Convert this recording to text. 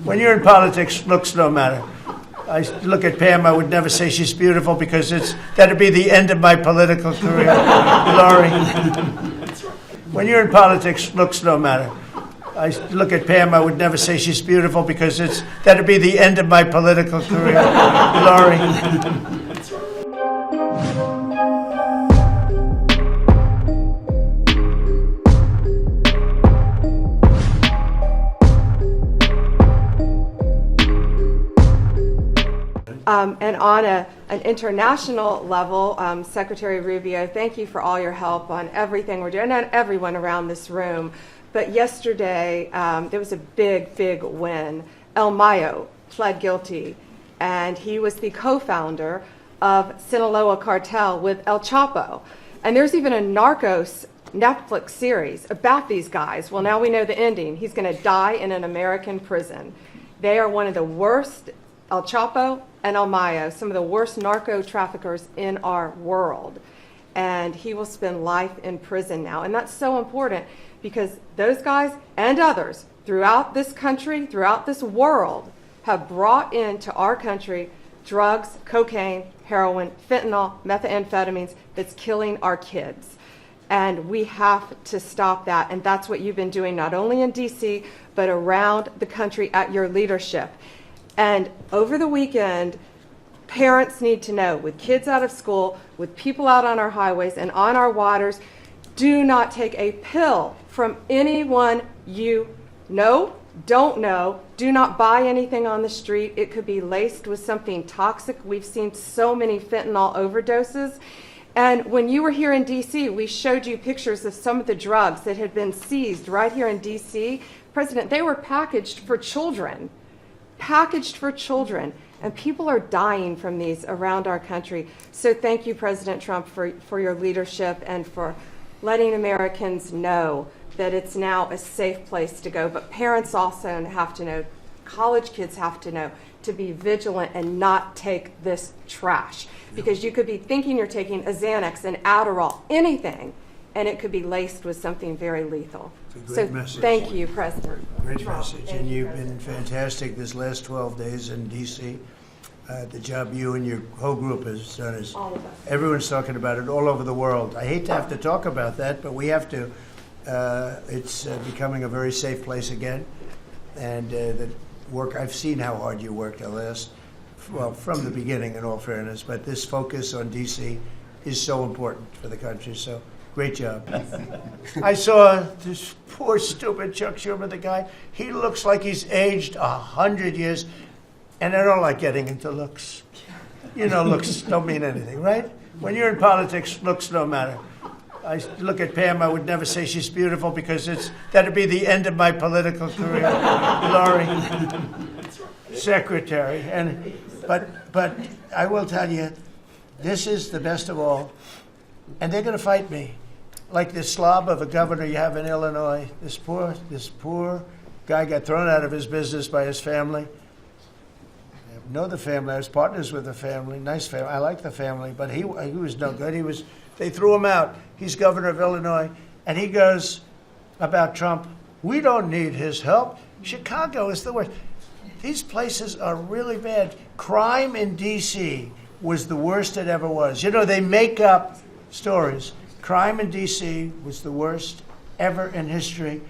When you're in politics, looks don't matter. I look at Pam, I would never say she's beautiful because that'd be the end of my political career. Laurie. When you're in politics, looks don't matter. I look at Pam, I would never say she's beautiful because that'd be the end of my political career. Laurie. And on an international level, Secretary Rubio, thank you for all your help on everything we're doing, and everyone around this room. But yesterday, there was a big, big win. El Mayo pled guilty, and he was the co-founder of Sinaloa cartel with El Chapo. And there's even a Narcos Netflix series about these guys. Well, now we know the ending. He's going to die in an American prison. They are one of the worst, El Chapo and El Mayo, some of the worst narco traffickers in our world. And he will spend life in prison now. And that's so important because those guys and others throughout this country, throughout this world, have brought into our country drugs, cocaine, heroin, fentanyl, methamphetamines that's killing our kids. And we have to stop that. And that's what you've been doing not only in D.C., but around the country at your leadership. And over the weekend, parents need to know, with kids out of school, with people out on our highways and on our waters, do not take a pill from anyone you know, don't know. Do not buy anything on the street. It could be laced with something toxic. We've seen so many fentanyl overdoses. And when you were here in D.C., we showed you pictures of some of the drugs that had been seized right here in D.C. President, they were packaged for children. And people are dying from these around our country. So thank you, President Trump, for your leadership and for letting Americans know that it's now a safe place to go. But parents also have to know, college kids have to know, to be vigilant and not take this trash. Because you could be thinking you're taking a Xanax, an Adderall, anything, and it could be laced with something very lethal. It's a great message. Thank you, President. Great Trump. message. And you've been fantastic this last 12 days in D.C. The job you and your whole group has done is, everyone's talking about it all over the world. I hate to have to talk about that, but we have to. It's becoming a very safe place again. And the work, I've seen how hard you worked from the beginning, in all fairness, but this focus on D.C. is so important for the country. So great job. I saw this poor, stupid Chuck Schumer, the guy. He looks like he's aged 100 years. And I don't like getting into looks. You know, looks don't mean anything, right? When you're in politics, looks don't matter. I look at Pam, I would never say she's beautiful because that'd be the end of my political career. Laurie, secretary. But I will tell you, this is the best of all. And they're going to fight me. Like this slob of a governor you have in Illinois. This poor guy got thrown out of his business by his family. I know the family. I was partners with the family. Nice family. I like the family, but he was no good. They threw him out. He's governor of Illinois, and he goes about Trump, we don't need his help. Chicago is the worst. These places are really bad. Crime in D.C. was the worst it ever was. You know, they make up stories. Crime in D.C. was the worst ever in history.